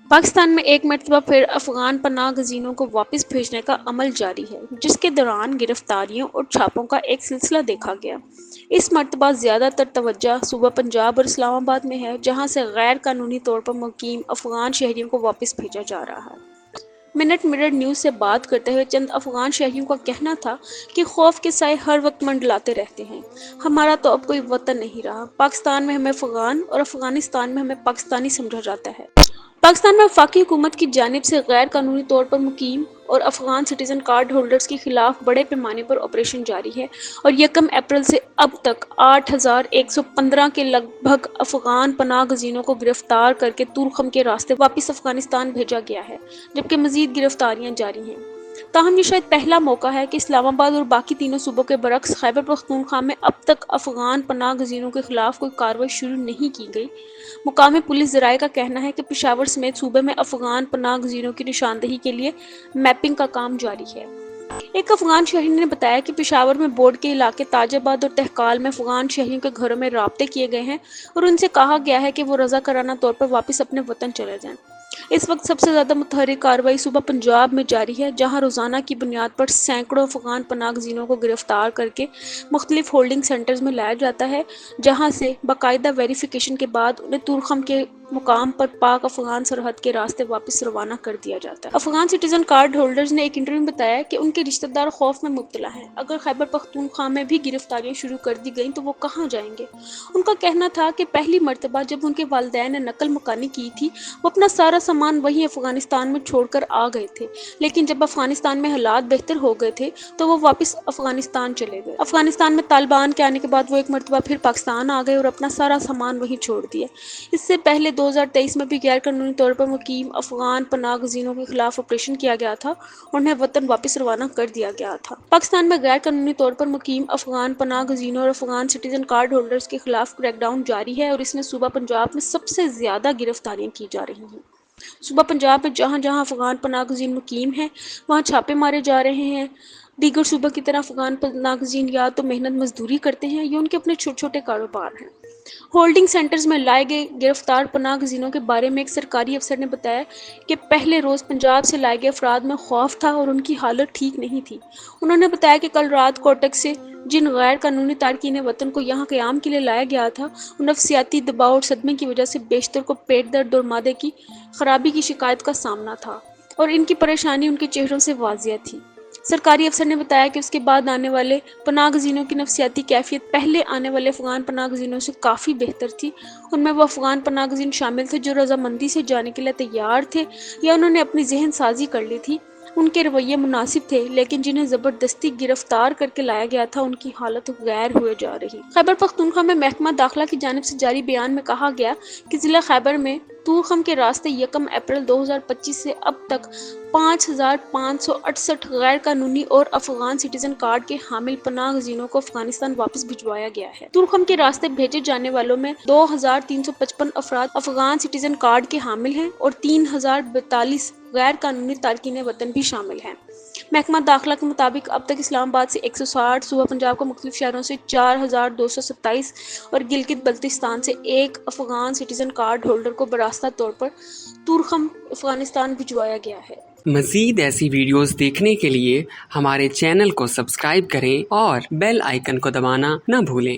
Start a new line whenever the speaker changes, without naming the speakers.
پاکستان میں ایک مرتبہ پھر افغان پناہ گزینوں کو واپس بھیجنے کا عمل جاری ہے، جس کے دوران گرفتاریوں اور چھاپوں کا ایک سلسلہ دیکھا گیا۔ اس مرتبہ زیادہ تر توجہ صوبہ پنجاب اور اسلام آباد میں ہے، جہاں سے غیر قانونی طور پر مقیم افغان شہریوں کو واپس بھیجا جا رہا ہے۔ منٹ میرر نیوز سے بات کرتے ہوئے چند افغان شہریوں کا کہنا تھا کہ خوف کے سائے ہر وقت منڈلاتے رہتے ہیں۔ ہمارا تو اب کوئی وطن نہیں رہا۔ پاکستان میں ہمیں افغان اور افغانستان میں ہمیں پاکستانی سمجھا جاتا ہے۔ پاکستان میں وفاقی حکومت کی جانب سے غیر قانونی طور پر مقیم اور افغان سٹیزن کارڈ ہولڈرز کے خلاف بڑے پیمانے پر آپریشن جاری ہے اور یکم اپریل سے اب تک 8,115 کے لگ بھگ افغان پناہ گزینوں کو گرفتار کرکے طورخم کے راستے واپس افغانستان بھیجا گیا ہے، جبکہ مزید گرفتاریاں جاری ہیں۔ تاہم یہ شاید پہلا موقع ہے کہ اسلام آباد اور باقی تینوں صوبوں کے برعکس خیبر پختونخوا میں اب تک افغان پناہ گزینوں کے خلاف کوئی کارروائی شروع نہیں کی گئی۔ مقامی پولیس ذرائع کا کہنا ہے کہ پشاور سمیت صوبے میں افغان پناہ گزینوں کی نشاندہی کے لیے میپنگ کا کام جاری ہے۔ ایک افغان شہری نے بتایا کہ پشاور میں بورڈ کے علاقے تاج آباد اور تہکال میں افغان شہریوں کے گھروں میں رابطے کیے گئے ہیں اور ان سے کہا گیا ہے کہ وہ رضاکارانہ طور پر واپس اپنے وطن چلے جائیں۔ اس وقت سب سے زیادہ متحرک کارروائی صوبہ پنجاب میں جاری ہے، جہاں روزانہ کی بنیاد پر سینکڑوں افغان پناہ گزینوں کو گرفتار کرکے مختلف ہولڈنگ سینٹرز میں لایا جاتا ہے، جہاں سے باقاعدہ ویریفیکیشن کے بعد انہیں طورخم کے مقام پر پاک افغان سرحد کے راستے واپس روانہ کر دیا جاتا ہے۔ افغان سٹیزن کارڈ ہولڈرز نے ایک انٹرویو میں بتایا کہ ان کے رشتہ دار خوف میں مبتلا ہیں۔ اگر خیبر پختونخوا میں بھی گرفتاریاں شروع کر دی گئیں تو وہ کہاں جائیں گے؟ ان کا کہنا تھا کہ پہلی مرتبہ جب ان کے والدین نے نقل مکانی کی تھی، وہ اپنا سارا سامان وہیں افغانستان میں چھوڑ کر آ گئے تھے، لیکن جب افغانستان میں حالات بہتر ہو گئے تھے تو وہ واپس افغانستان چلے گئے۔ افغانستان میں طالبان کے آنے کے بعد وہ ایک مرتبہ پھر پاکستان آ گئے اور اپنا سارا سامان وہیں چھوڑ دیا۔ اس سے پہلے 2023 میں بھی غیر قانونی طور پر مقیم افغان پناہ گزینوں کے خلاف آپریشن کیا گیا تھا اور انہیں وطن واپس روانہ کر دیا گیا تھا۔ پاکستان میں غیر قانونی طور پر مقیم افغان پناہ گزینوں اور افغان سٹیزن کارڈ ہولڈرز کے خلاف کریک ڈاؤن جاری ہے اور اس میں صوبہ پنجاب میں سب سے زیادہ گرفتاریاں کی جا رہی ہیں۔ صوبہ پنجاب میں جہاں جہاں افغان پناہ گزین مقیم ہیں وہاں چھاپے مارے جا رہے ہیں۔ دیگر صوبوں کی طرح افغان پناہ گزین یا تو محنت مزدوری کرتے ہیں یا ان کے اپنے چھوٹے چھوٹے کاروبار ہیں۔ ہولڈنگ سینٹرز میں لائے گئے گرفتار پناہ گزینوں کے بارے میں ایک سرکاری افسر نے بتایا کہ پہلے روز پنجاب سے لائے گئے افراد میں خوف تھا اور ان کی حالت ٹھیک نہیں تھی۔ انہوں نے بتایا کہ کل رات کوٹک سے جن غیر قانونی تارکین وطن کو یہاں قیام کے لیے لایا گیا تھا، ان نفسیاتی دباؤ اور صدمے کی وجہ سے بیشتر کو پیٹ درد اور معدے کی خرابی کی شکایت کا سامنا تھا اور ان کی پریشانی ان کے چہروں سے واضح تھی۔ سرکاری افسر نے بتایا کہ اس کے بعد آنے والے پناہ گزینوں کی نفسیاتی کیفیت پہلے آنے والے افغان پناہ گزینوں سے کافی بہتر تھی۔ ان میں وہ افغان پناہ گزین شامل تھے جو رضامندی سے جانے کے لیے تیار تھے یا انہوں نے اپنی ذہن سازی کر لی تھی۔ ان کے رویے مناسب تھے، لیکن جنہیں زبردستی گرفتار کر کے لایا گیا تھا ان کی حالت غیر ہوئے جا رہی۔ خیبر پختونخوا میں محکمہ داخلہ کی جانب سے جاری بیان میں کہا گیا کہ ضلع خیبر میں طورخم کے راستے یکم اپریل 2025 سے اب تک 5,568 غیر قانونی اور افغان سٹیزن کارڈ کے حامل پناہ گزینوں کو افغانستان واپس بھجوایا گیا ہے۔ طورخم کے راستے بھیجے جانے والوں میں 2,355 افراد افغان سٹیزن کارڈ کے حامل ہیں اور 3,042 غیر قانونی تارکین وطن بھی شامل ہیں۔ محکمہ داخلہ کے مطابق اب تک اسلام آباد سے 160، صوبہ پنجاب کو مختلف شہروں سے 4,227 اور گلگت بلتستان سے ایک افغان سٹیزن کارڈ ہولڈر کو براستہ طور پر طورخم افغانستان بھجوایا گیا ہے۔
مزید ایسی ویڈیوز دیکھنے کے لیے ہمارے چینل کو سبسکرائب کریں اور بیل آئیکن کو دبانا نہ بھولیں۔